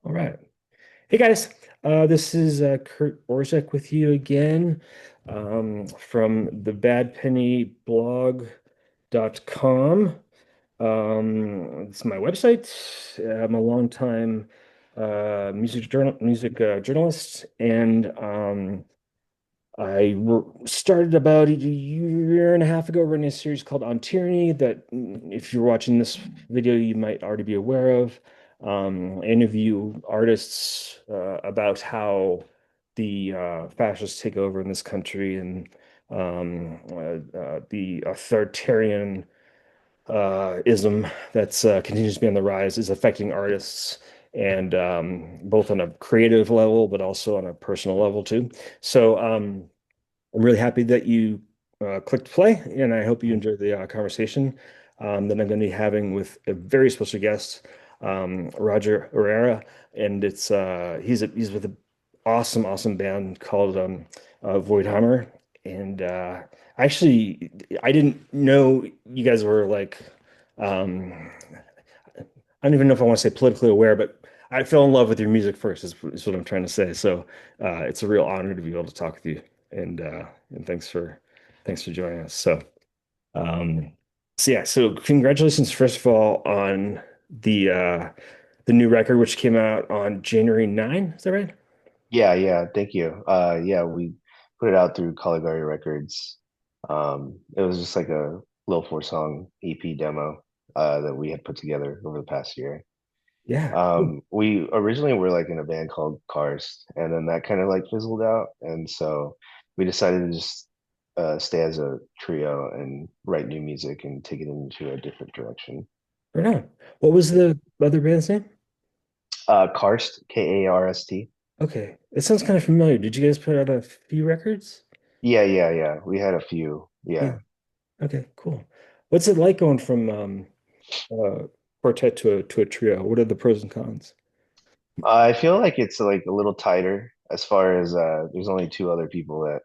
All right. Hey guys, this is Kurt Orzek with you again from the badpennyblog.com. It's my website. I'm a longtime music journalist, and started about a year and a half ago running a series called On Tyranny that, if you're watching this video, you might already be aware of. I interview artists about how the fascists take over in this country and the authoritarian ism that's continues to be on the rise is affecting artists and both on a creative level, but also on a personal level too. So I'm really happy that you clicked play, and I hope you enjoyed the conversation that I'm going to be having with a very special guest, Roger Herrera, and he's with an awesome band called Voidhämmer, and actually I didn't know you guys were like I don't even know if I want to say politically aware, but I fell in love with your music first, is what I'm trying to say. So it's a real honor to be able to talk with you, and thanks for joining us. Um, so congratulations first of all on the uh, the new record which came out on January 9. Is that right? Yeah, thank you. Yeah, we put it out through Caligari Records. It was just like a little four song EP demo that we had put together over the past year. Yeah. Cool. We originally were like in a band called Karst, and then that kind of like fizzled out, and so we decided to just stay as a trio and write new music and take it into a different direction. Right on. What was the other band's name? Karst, Karst. Okay. It sounds kind of familiar. Did you guys put out a few records? Yeah. We had a few. Yeah. Yeah. Okay, cool. What's it like going from uh, quartet to a trio? What are the pros and cons? I feel like it's like a little tighter as far as there's only two other people that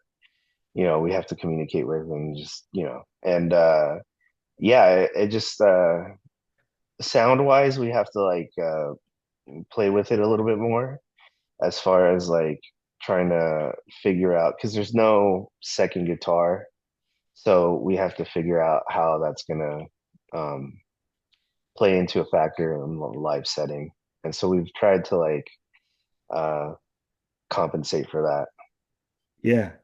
we have to communicate with and just and yeah it just sound wise we have to like play with it a little bit more as far as like trying to figure out because there's no second guitar, so we have to figure out how that's gonna um, play into a factor in a live setting, and so we've tried to like uh, compensate for that.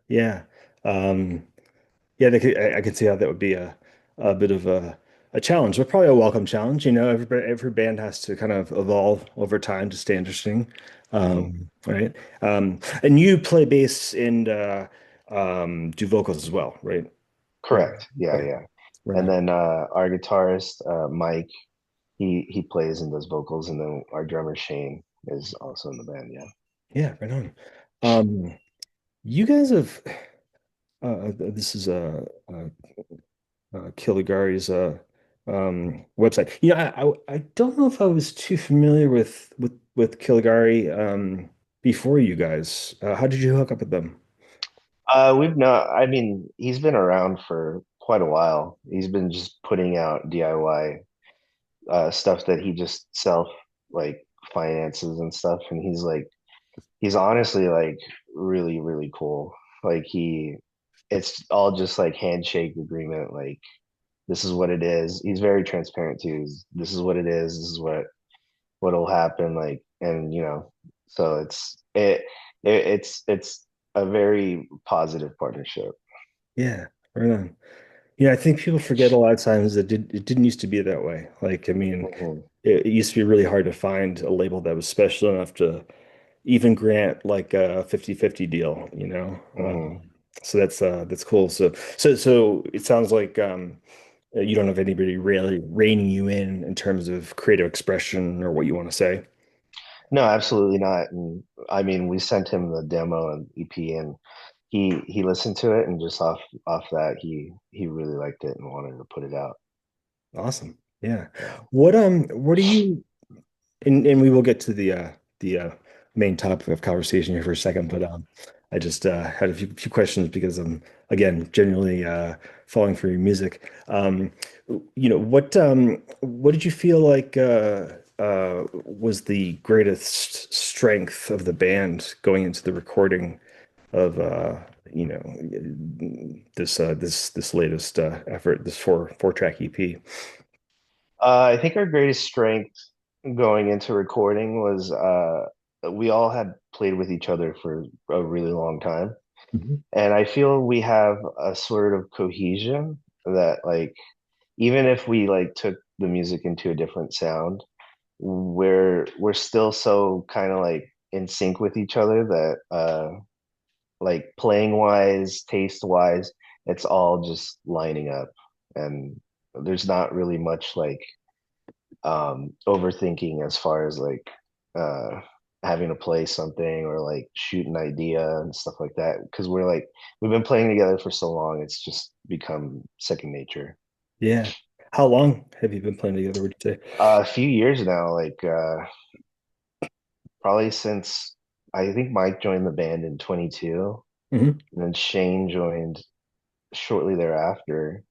Yeah. Um, yeah, I could see how that would be a bit of a challenge, but probably a welcome challenge. Every band has to kind of evolve over time to stay interesting. Mhm. Right. And you play bass and do vocals as well, right? Or Correct. Yeah, okay, yeah. right And on. then our guitarist, Mike, he plays and does vocals, and then our drummer Shane is also in the band. Yeah. Yeah, right on. Um, you guys have this is Caligari's website. I don't know if I was too familiar with Caligari before you guys. How did you hook up with them? We've not. I mean, he's been around for quite a while. He's been just putting out DIY stuff that he just self like finances and stuff, and he's honestly like really cool. Like it's all just like handshake agreement. Like this is what it is. He's very transparent too. This is what it is. This is what'll happen. Like, and so it's a very positive partnership. Yeah, right on. Yeah, I think people forget a lot of times that it didn't used to be that way. Like, I mean, Mhm, it used to be really hard to find a label that was special enough to even grant like a 50-50 deal, you know? mhm. So that's cool. So it sounds like you don't have anybody really reining you in terms of creative expression or what you want to say. No, absolutely not. And I mean, we sent him the demo and EP, and he listened to it, and just off that, he really liked it and wanted to put it out. Awesome. Yeah. Yeah. What do you and we will get to the main topic of conversation here for a second, but I just had a few questions because I'm again genuinely falling for your music. What did you feel like was the greatest strength of the band going into the recording of you know this latest effort, this four track EP? I think our greatest strength going into recording was we all had played with each other for a really long time. Mhm. And I feel we have a sort of cohesion that like even if we like took the music into a different sound, we're still so kind of like in sync with each other that like playing wise, taste wise, it's all just lining up. And there's not really much like overthinking as far as like uh having to play something or like shoot an idea and stuff like that because we're like we've been playing together for so long it's just become second nature. Yeah. How long have you been playing together, would you say? A few years now, like probably since I think Mike joined the band in 22 Hmm. and then Shane joined shortly thereafter.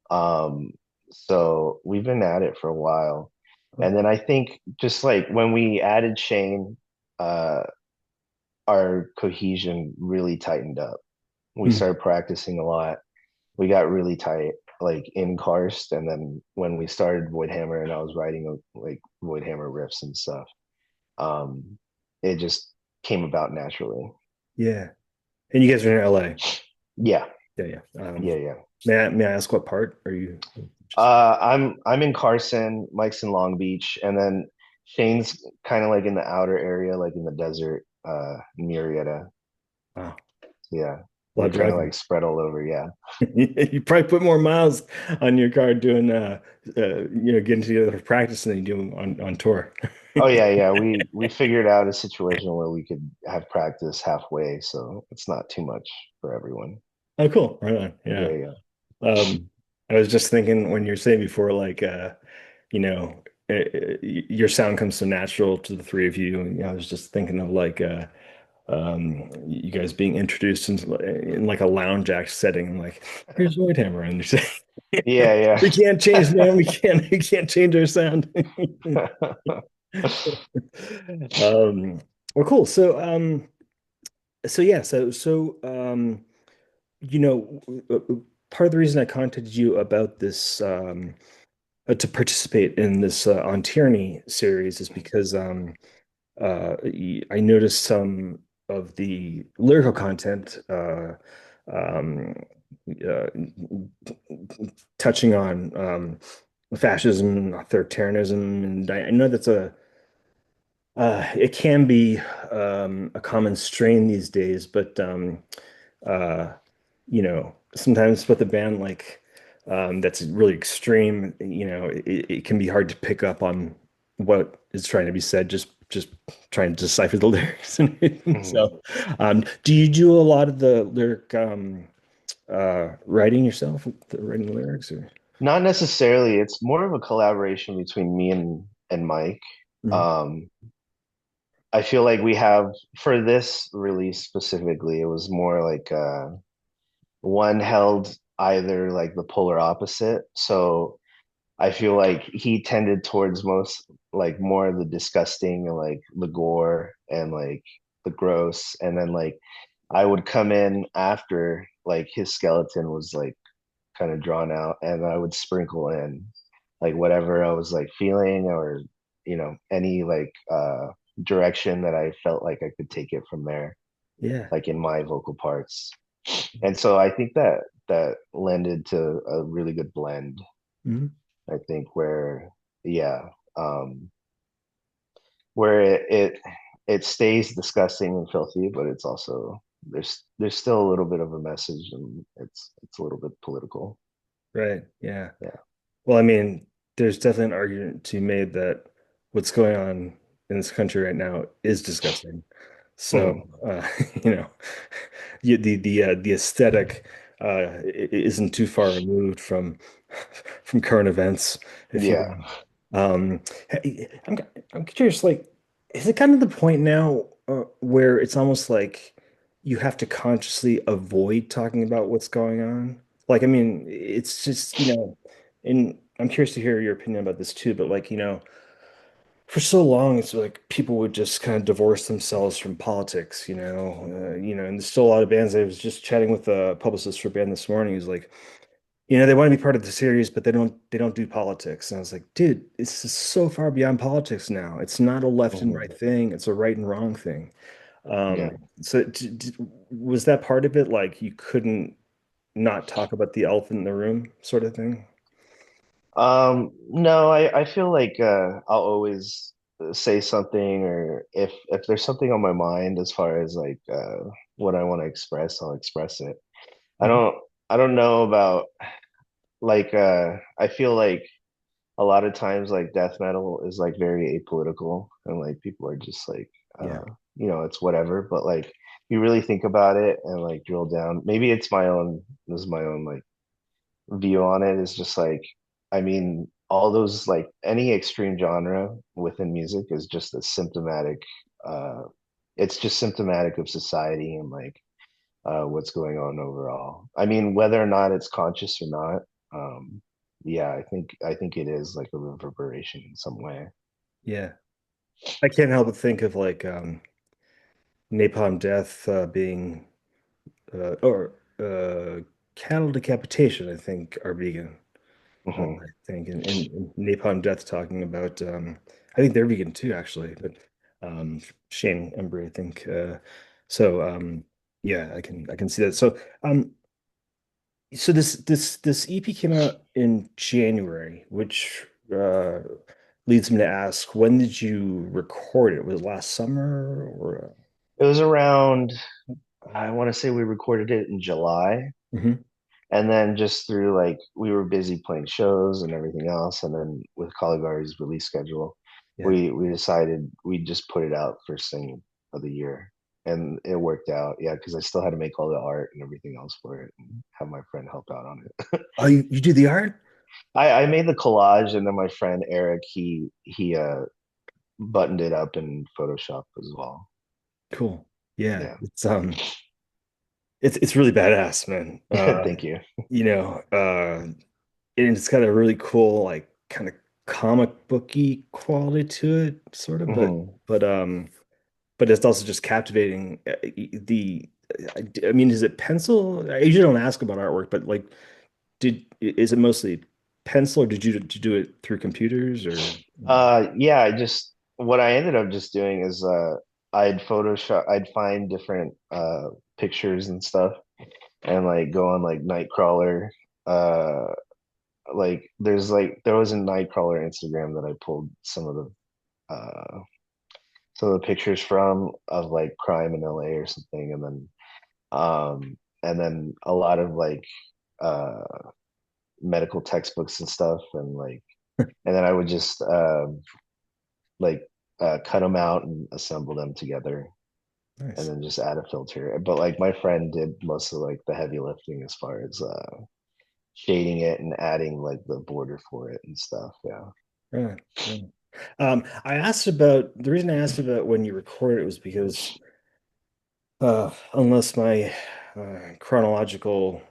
um so we've been at it for a while, and then I think just like when we added Shane, uh our cohesion really tightened up. We Mm. started practicing a lot. We got really tight, like in Karst, and then when we started Voidhämmer and I was writing like Voidhämmer riffs and stuff, it just came about naturally. Yeah. And you guys are in LA. Yeah, Yeah, yeah. yeah, yeah. May I ask what part are you just I'm in Carson, Mike's in Long Beach, and then Shane's kind of like in the outer area, like in the desert, Murrieta. wow, Yeah, a lot we're of kind of driving. like spread all over. Yeah. You probably put more miles on your car doing getting together for practice than you do on tour. Oh yeah, yeah. We figured out a situation where we could have practice halfway, so it's not too much for everyone. Oh, cool. Right on. Yeah, Yeah. yeah. Um, I was just thinking when you're saying before, like, you know, your sound comes so natural to the three of you. And I was just thinking of like, you guys being introduced in like a lounge act setting, like, here's Voidhammer, and you're saying, Yeah, we can't change, man. We can't change our sound. yeah. Um, well, cool. So yeah, you know, part of the reason I contacted you about this to participate in this on Tyranny series is because I noticed some of the lyrical content um, uh, touching on fascism, authoritarianism, and I know that's a it can be a common strain these days, but uh, you know, sometimes with a band like that's really extreme, you know, it can be hard to pick up on what is trying to be said, just trying to decipher the lyrics. Mhm. So, do you do a lot of the lyric writing yourself, the writing lyrics, or? Not necessarily. It's more of a collaboration between me and Mike. Mhm. Um, I feel like we have for this release specifically, it was more like one held either like the polar opposite. So I feel like he tended towards most like more of the disgusting and like the gore and like the gross. And then like I would come in after like his skeleton was like kind of drawn out and I would sprinkle in like whatever I was like feeling or any like direction that I felt like I could take it from there, Yeah. like in my vocal parts. And so I think that lended to a really good blend. Mhm. I think where yeah, um, where it stays disgusting and filthy, but it's also there's still a little bit of a message and it's a little bit political. Right. Yeah. Yeah. Well, I mean, there's definitely an argument to be made that what's going on in this country right now is disgusting. So, Mhm. you know, the aesthetic isn't too far removed from current events, if you Yeah. will. I'm I'm curious, like, is it kind of the point now where it's almost like you have to consciously avoid talking about what's going on? Like, I mean, it's just, and I'm curious to hear your opinion about this too, but like, for so long, it's like people would just kind of divorce themselves from politics, and there's still a lot of bands. I was just chatting with a publicist for a band this morning. He's like, they want to be part of the series, but they don't do politics. And I was like, dude, it's just so far beyond politics now. It's not a left and right Mhm. thing. It's a right and wrong thing. Yeah. So was that part of it? Like you couldn't not talk about the elephant in the room sort of thing? No, I feel like I'll always say something, or if there's something on my mind as far as like what I want to express, I'll express it. I Mhm. don't I don't know about like I feel like a lot of times like death metal is like very apolitical, and like people are just like Yeah. it's whatever, but like you really think about it and like drill down. Maybe it's my own this is my own like view on it. Is just like, I mean, all those like any extreme genre within music is just a symptomatic uh it's just symptomatic of society and like what's going on overall. I mean, whether or not it's conscious or not, yeah, I think it is like a reverberation in some way. Yeah. I can't help but think of like Napalm Death being or cattle decapitation, I think, are vegan. Hmm. I think, and Napalm Death talking about, I think they're vegan too, actually, but Shane Embury, I think. So yeah, I can see that. So this EP came out in January, which leads me to ask, when did you record it? Was it last summer or? It was around, I want to say we recorded it in July. Mhm. And then just through like we were busy playing shows and everything else, and then with Caligari's release schedule, Yeah. we decided we'd just put it out first thing of the year, and it worked out. Yeah, because I still had to make all the art and everything else for it, and have my friend help out on it. Oh, you do the art? I made the collage, and then my friend Eric he buttoned it up in Photoshop as well. Cool. Yeah, Yeah, it's really badass, man. thank you. You know, and it's got a really cool, like, kind of comic booky quality to it, sort of, but Hmm. but um, but it's also just captivating. I mean, is it pencil? I usually don't ask about artwork, but like, is it mostly pencil, or did you do it through computers or? Yeah, I just what I ended up just doing is I'd find different pictures and stuff, and like go on like Nightcrawler. Uh like there was a Nightcrawler Instagram that I pulled some of the pictures from of like crime in LA or something, and then a lot of like uh medical textbooks and stuff, and then I would just like cut them out and assemble them together, and Nice. then just add a filter. But like my friend did most of like the heavy lifting as far as shading it and adding like the border for it and stuff. Yeah. Right. Right. I asked about the reason I asked about when you record it was because unless my chronological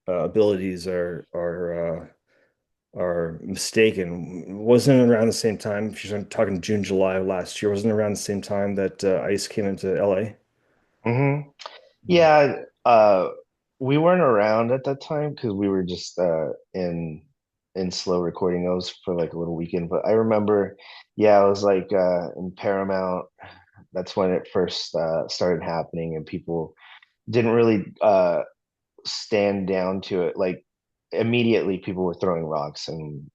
abilities are mistaken, wasn't it around the same time? If you're talking June, July of last year, wasn't it around the same time that ICE came into LA? Hmm. Yeah. We weren't around at that time because we were just in slow recording those for like a little weekend. But I remember, yeah, I was like in Paramount. That's when it first started happening, and people didn't really stand down to it. Like immediately, people were throwing rocks, and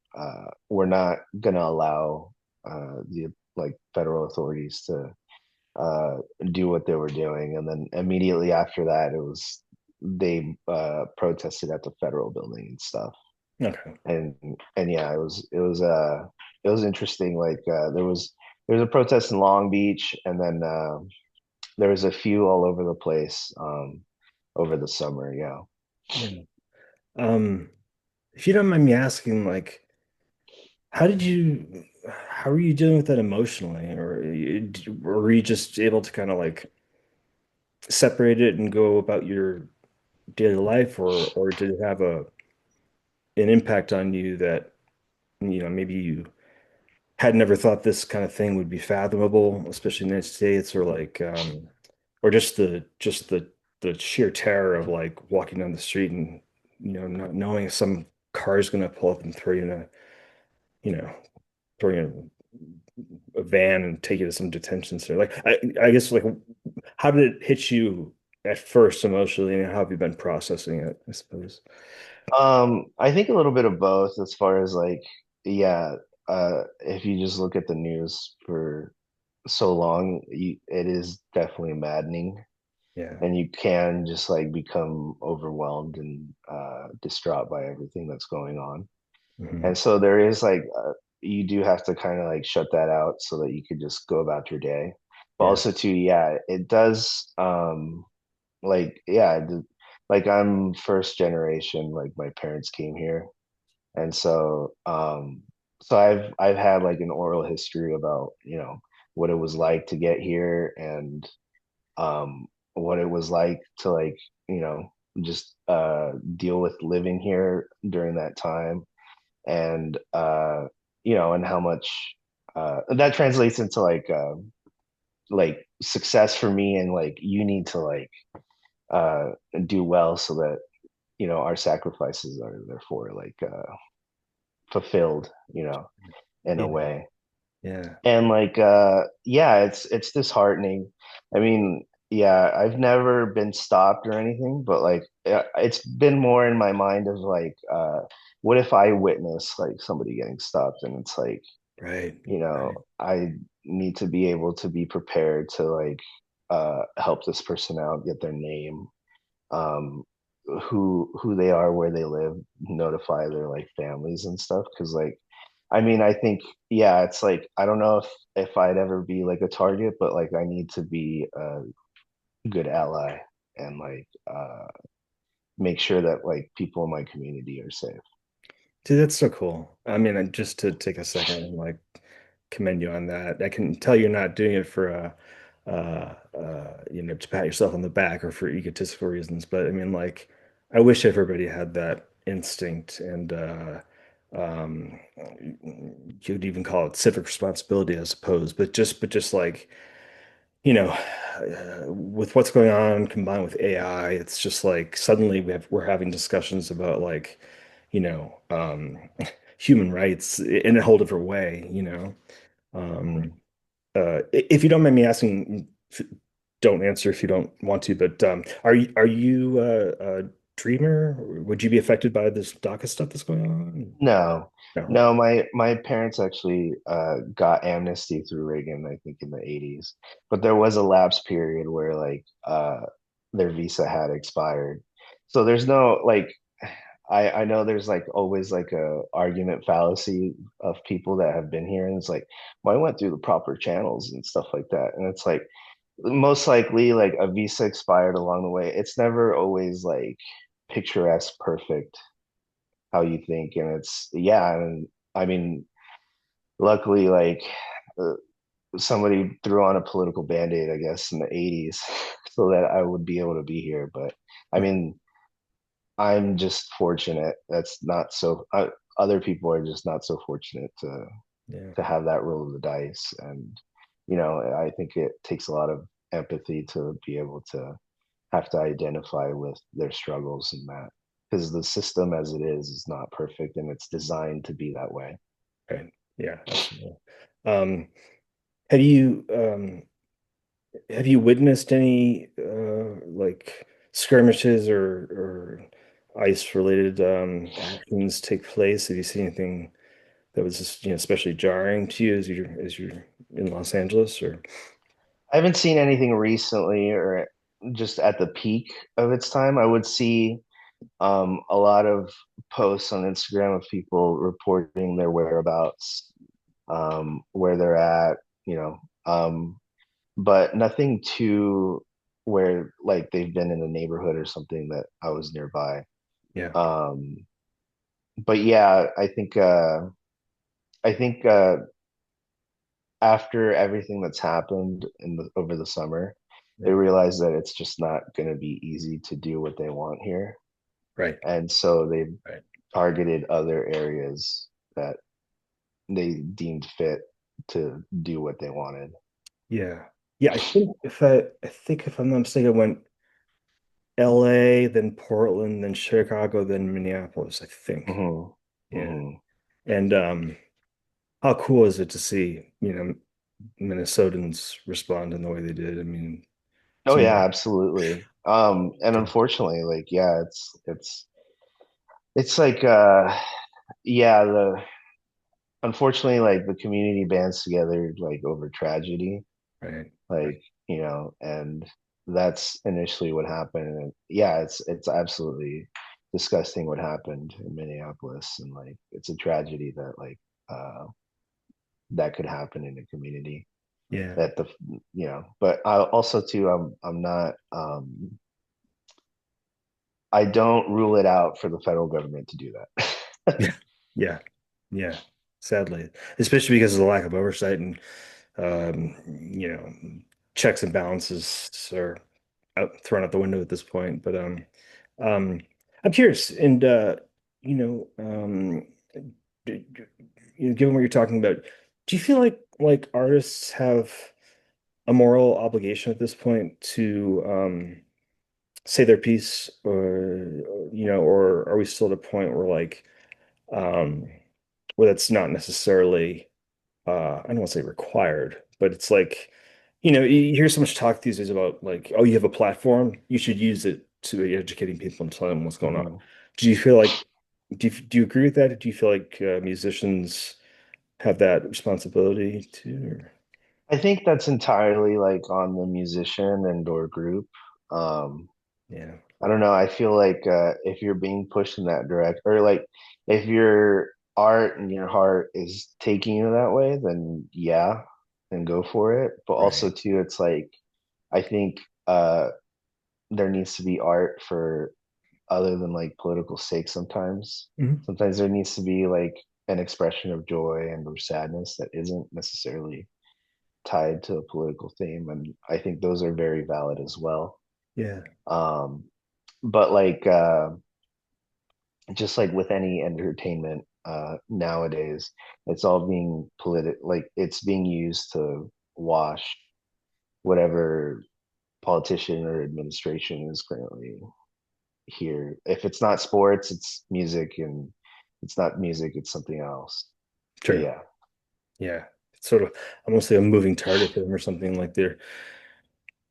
we're not gonna allow the like federal authorities to uh, do what they were doing. And then immediately after that, it was they protested at the federal building and stuff. Okay. And and yeah, it was interesting. Like there was a protest in Long Beach, and then there was a few all over the place over the summer. Yeah. Yeah. Um, if you don't mind me asking, like, how are you dealing with that emotionally, or were you just able to kind of like separate it and go about your daily life, or did it have a an impact on you that maybe you had never thought this kind of thing would be fathomable, especially in the United States, or like, or just the sheer terror of like walking down the street and not knowing if some car is going to pull up and throw you in a, you know, throw you in a van and take you to some detention center. Like, I guess like, how did it hit you at first emotionally, and how have you been processing it, I suppose? I think a little bit of both as far as like, yeah, if you just look at the news for so long, it is definitely maddening, Yeah. and you can just like become overwhelmed and distraught by everything that's going on. Hmm. And so there is like, you do have to kind of like shut that out so that you could just go about your day. But Yeah. also too, yeah, it does, like, yeah, like I'm first generation, like my parents came here. And so, so I've had like an oral history about, what it was like to get here, and what it was like to like, just deal with living here during that time, and and how much that translates into like success for me, and like you need to like uh do well so that our sacrifices are therefore like fulfilled, in a Yeah. way. Yeah. And like yeah, it's disheartening. I mean, yeah, I've never been stopped or anything, but like it's been more in my mind of like what if I witness like somebody getting stopped, and it's like, Right. Right. I need to be able to be prepared to like help this person out, get their name, um who they are, where they live, notify their like families and stuff. Because like, I mean, I think, yeah, it's like, I don't know if I'd ever be like a target, but like I need to be a good ally, and like make sure that like people in my community are safe. Dude, that's so cool. I mean, just to take a second and like commend you on that. I can tell you're not doing it for to pat yourself on the back or for egotistical reasons, but I mean, like, I wish everybody had that instinct and um, you'd even call it civic responsibility, I suppose, but just like, with what's going on combined with AI, it's just like suddenly we're having discussions about like, you know, um, human rights in a whole different way. Um, if you don't mind me asking, don't answer if you don't want to, but are you a dreamer? Would you be affected by this DACA stuff that's going on? No, No. no, Okay. my parents actually got amnesty through Reagan, I think in the 80s. But there was a lapse period where like their visa had expired. So there's no like, I know there's like always like a argument fallacy of people that have been here, and it's like, well, I went through the proper channels and stuff like that. And it's like, most likely like a visa expired along the way. It's never always like picturesque, perfect how you think. And it's, yeah, and I mean, luckily like uh, somebody threw on a political band-aid, I guess, in the 80s so that I would be able to be here. But I Right. mean, I'm just fortunate. That's not so other people are just not so fortunate Yeah. to have that roll of the dice. And I think it takes a lot of empathy to be able to have to identify with their struggles, and that, because the system as it is not perfect, and it's designed to be that way. Right. Yeah, absolutely. Um, have you have you witnessed any like skirmishes or ICE related actions take place? Have you seen anything that was just, especially jarring to you as you're in Los Angeles or I haven't seen anything recently, or just at the peak of its time. I would see a lot of posts on Instagram of people reporting their whereabouts, where they're at, you know, um, but nothing too where like they've been in a neighborhood or something that I was nearby. yeah, Um, but yeah, I think after everything that's happened over the summer, they yeah, realize that it's just not going to be easy to do what they want here, right, and so they've right, targeted other areas that they deemed fit to do what they wanted. Yeah. Yeah, I think if I'm not mistaken, I went LA, then Portland, then Chicago, then Minneapolis, I think. Hmm. Yeah. Hmm. And how cool is it to see, Minnesotans respond in the way they did? I mean, Oh to yeah, me, absolutely. And yeah, unfortunately, like, yeah, it's like, yeah, the unfortunately, like the community bands together, like over tragedy, right. like, and that's initially what happened. And yeah, it's absolutely disgusting what happened in Minneapolis, and like, it's a tragedy that like, that could happen in a community Yeah. that but I also too, I'm not, I don't rule it out for the federal government to do that. Yeah. Yeah. Yeah. Sadly, especially because of the lack of oversight and um, you know, checks and balances are thrown out the window at this point. But um, I'm curious, and you know, d- d- given what you're talking about, do you feel like artists have a moral obligation at this point to say their piece, or are we still at a point where um, where that's not necessarily I don't want to say required, but it's like, you hear so much talk these days about like, oh, you have a platform, you should use it to be educating people and telling them what's going on. Mhm. Do you feel like, do you agree with that? Do you feel like musicians have that responsibility too? Or? I think that's entirely like on the musician and or group. Um, Yeah. I don't know. I feel like, if you're being pushed in that direct, or like if your art and your heart is taking you that way, then yeah, then go for it. But also Right. too, it's like, I think, there needs to be art for other than like political sake sometimes. Mhm. Sometimes there needs to be like an expression of joy and or sadness that isn't necessarily tied to a political theme. And I think those are very valid as well. Yeah. Um, but like, just like with any entertainment, nowadays, it's all being like it's being used to wash whatever politician or administration is currently here. If it's not sports, it's music, and it's not music, it's something else. But Sure. yeah. Yeah. It's sort of almost like a moving target for them or something like they're,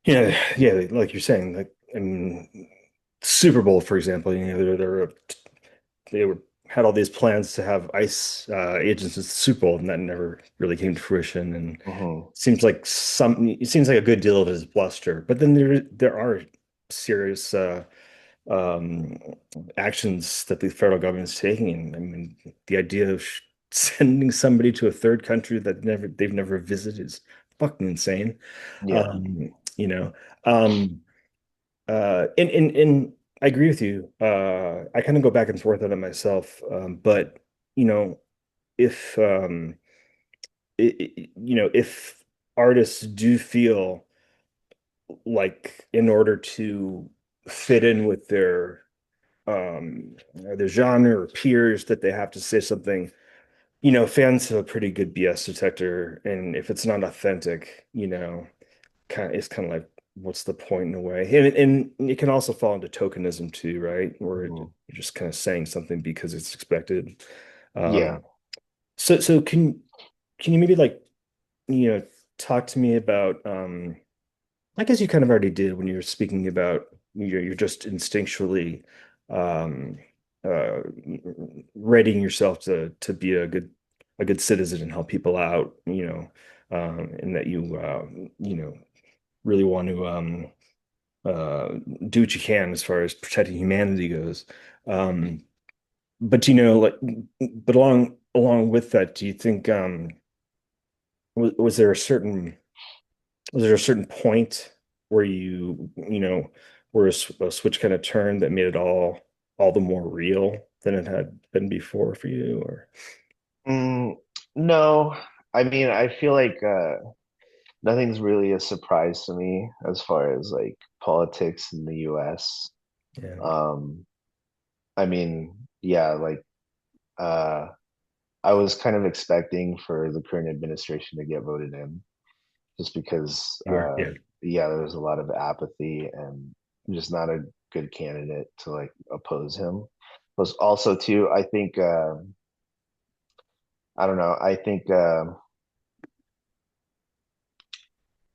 yeah, like you're saying, like, I mean, Super Bowl, for example, they were had all these plans to have ICE agents at the Super Bowl, and that never really came to fruition. And Hmm. it seems like a good deal of it is bluster. But then there are serious um, actions that the federal government is taking. I mean, the idea of sending somebody to a third country that they've never visited is fucking insane. Yeah. Um, you know, um, and I agree with you. I kind of go back and forth on it myself. But you know, if if artists do feel like in order to fit in with their genre or peers that they have to say something, fans have a pretty good BS detector, and if it's not authentic, it's kind of like, what's the point in a way? And it can also fall into tokenism too, right? Where Hmm. you're just kind of saying something because it's expected. Yeah. Um, so can you maybe like, you know, talk to me about I guess you kind of already did when you were speaking about you're just instinctually um uh readying yourself to be a good citizen and help people out, and that you really want to uh, do what you can as far as protecting humanity goes. Um, but but along with that, do you think was there a certain point where where a switch kind of turned that made it all the more real than it had been before for you, or Mm, no, I mean, I feel like, nothing's really a surprise to me as far as like politics in the US. yeah, Um, I mean, yeah, like, uh, I was kind of expecting for the current administration to get voted in, just because, Yeah. yeah, there was a lot of apathy and just not a good candidate to like oppose him. Plus, also too, I think I don't know. I think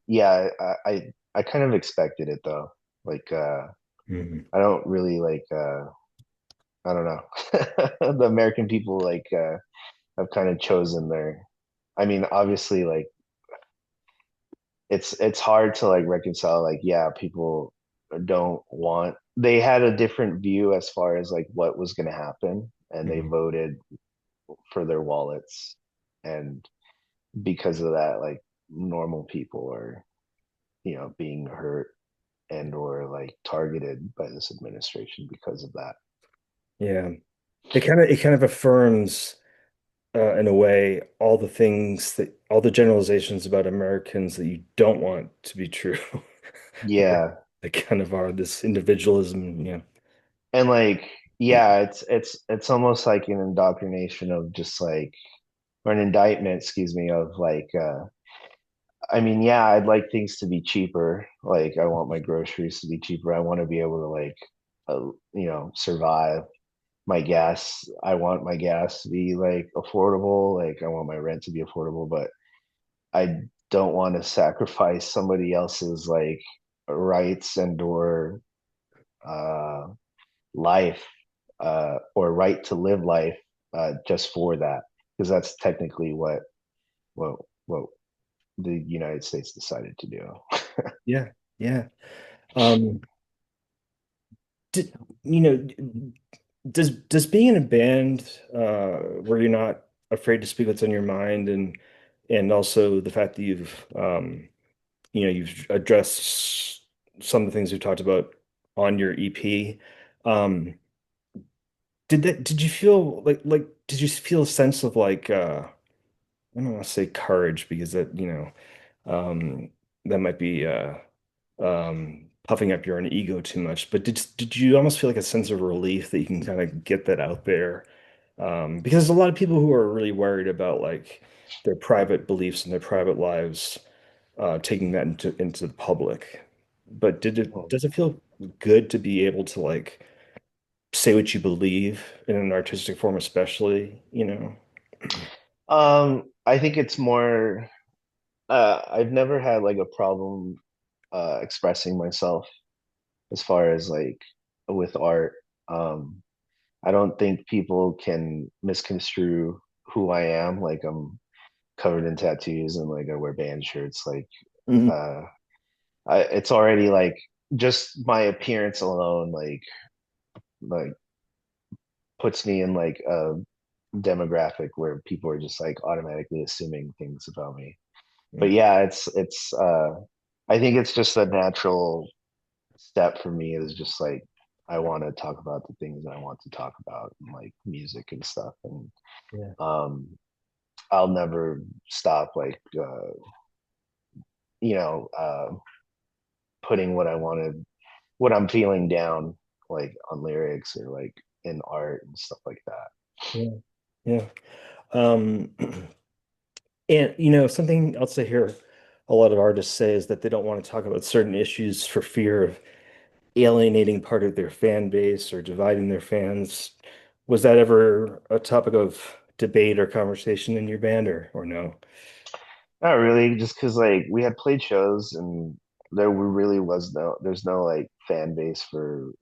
yeah, I kind of expected it though. Like Mhm. I don't really like I don't know. The American people like have kind of chosen their I mean, obviously like it's hard to like reconcile like yeah, people don't want they had a different view as far as like what was going to happen and they Mhm. voted for their wallets and because of that like normal people are being hurt and or like targeted by this administration because of that. Yeah. It kind of affirms in a way all the generalizations about Americans that you don't want to be true. Yeah. They kind of are this individualism, yeah. And like yeah, it's almost like an indoctrination of just like or an indictment, excuse me, of like I mean, yeah, I'd like things to be cheaper. Like I want my groceries to be cheaper. I want to be able to like survive. My gas, I want my gas to be like affordable. Like I want my rent to be affordable, but I don't want to sacrifice somebody else's like rights and or uh life or right to live life just for that because that's technically what the United States decided to do. Yeah. Yeah. Um, did, you know, does being in a band where you're not afraid to speak what's on your mind and also the fact that you've addressed some of the things we've talked about on your EP. Um, did you feel did you feel a sense of I don't want to say courage because um that might be puffing up your own ego too much, but did you almost feel like a sense of relief that you can kind of get that out there? Because there's a lot of people who are really worried about like their private beliefs and their private lives taking that into the public. But does it feel good to be able to like say what you believe in an artistic form, especially, you know? I think it's more I've never had like a problem expressing myself as far as like with art. Um I don't think people can misconstrue who I am. Like I'm covered in tattoos and like I wear band shirts. Like Mhm. uh it's already like just my appearance alone like puts me in like a demographic where people are just like automatically assuming things about me. But yeah, it's I think it's just a natural step for me is just like I want to talk about the things I want to talk about, like music and stuff. And Yeah. um I'll never stop like you know, putting what I wanted what I'm feeling down like on lyrics or like in art and stuff like that. Yeah. Yeah. Um, and something else I hear a lot of artists say is that they don't want to talk about certain issues for fear of alienating part of their fan base or dividing their fans. Was that ever a topic of debate or conversation in your band or no? Not really, just because like we had played shows and there really was there's no like fan base for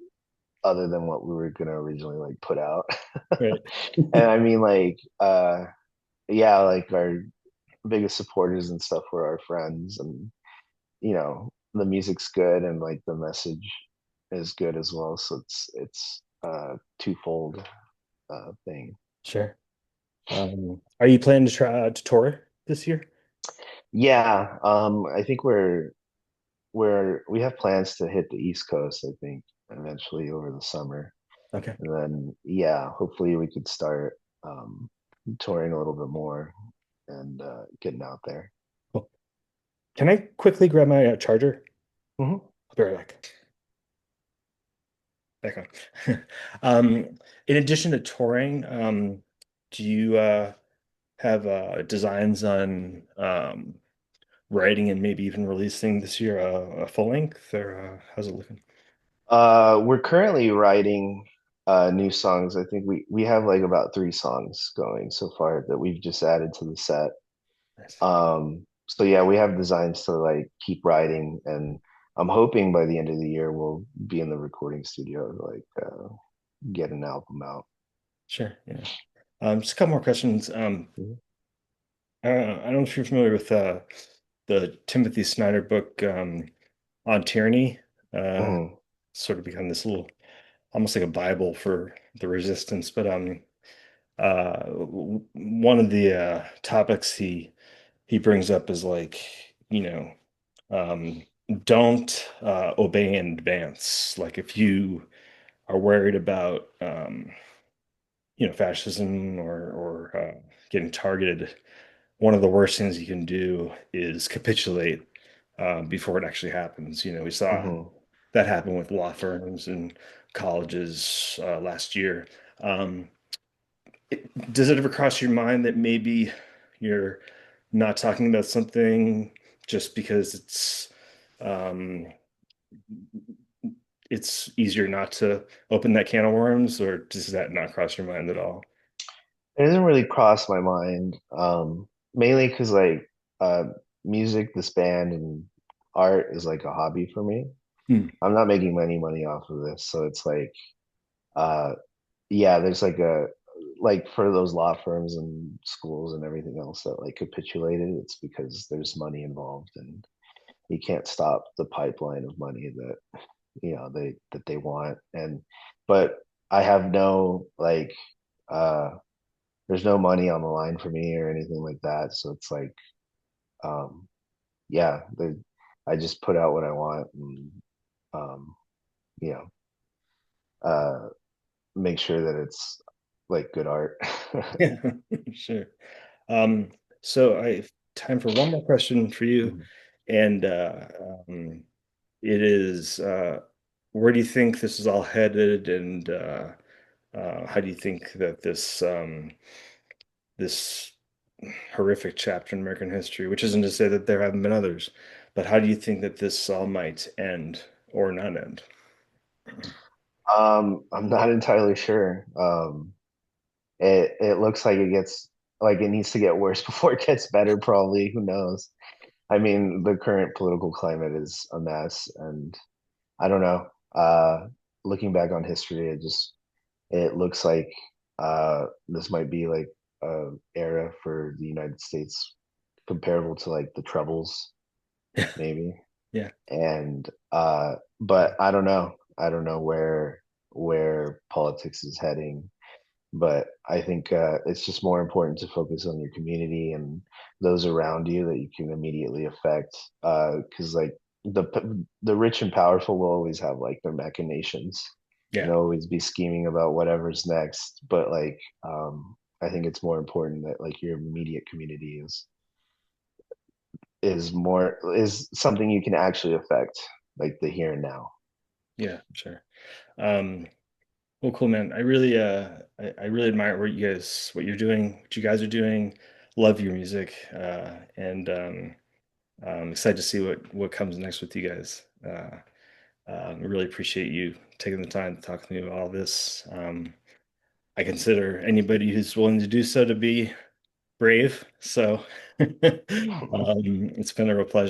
other than what we were gonna originally like put out. Right. And I mean like yeah, like our biggest supporters and stuff were our friends and the music's good and like the message is good as well. So it's twofold thing. Sure. Are you planning to try to tour this year? Yeah, I think we have plans to hit the East Coast, I think, eventually over the summer. Okay. And then yeah, hopefully we could start touring a little bit more and getting out there. Cool. Can I quickly grab my charger? Mhm. I'll be right back. Back on. Um, in addition to touring, do you have designs on writing and maybe even releasing this year a full length, or how's it looking? We're currently writing new songs. I think we have like about three songs going so far that we've just added to the set. Nice. So yeah, we have designs to like keep writing, and I'm hoping by the end of the year we'll be in the recording studio to like get an album out. Sure. Yeah. Just a couple more questions. Mhm. I don't know if you're familiar with the Timothy Snyder book on tyranny. Uh, Mhm. Sort of become this little, almost like a Bible for the resistance. But one of the topics he brings up is like, you know, um, don't obey in advance. Like if you are worried about fascism or getting targeted, one of the worst things you can do is capitulate before it actually happens. We saw Mhm. that happen with law firms and colleges last year. Um, does it ever cross your mind that maybe you're not talking about something just because um, it's easier not to open that can of worms, or does that not cross your mind at all? It doesn't really cross my mind, mainly because like uh, music, this band, and art is like a hobby for me. Hmm. I'm not making any money off of this, so it's like, uh, yeah, there's like a like for those law firms and schools and everything else that like capitulated, it's because there's money involved, and you can't stop the pipeline of money that they want. And but I have no like uh there's no money on the line for me or anything like that. So it's like, um, yeah, I just put out what I want, and um, you know, uh, make sure that it's like good art. Yeah, sure. Um, so I have time for one more question for you, and um, it is where do you think this is all headed, and how do you think that this horrific chapter in American history, which isn't to say that there haven't been others, but how do you think that this all might end or not end? I'm not entirely sure. It looks like it gets like it needs to get worse before it gets better. Probably, who knows? I mean, the current political climate is a mess, and I don't know. Looking back on history, it looks like this might be like a era for the United States comparable to like the Troubles, maybe. Yeah, And but I don't know. I don't know where politics is heading. But I think it's just more important to focus on your community and those around you that you can immediately affect. Because like the rich and powerful will always have like their machinations and yeah, always be scheming about whatever's next. But like, I think it's more important that like your immediate community is something you can actually affect, like the here and now. yeah, sure. Um, Well, cool, man. I really admire what you're doing, what you guys are doing. Love your music, and I'm excited to see what comes next with you guys. I really appreciate you taking the time to talk to me about all this. I consider anybody who's willing to do so to be brave. So, it's been a real pleasure.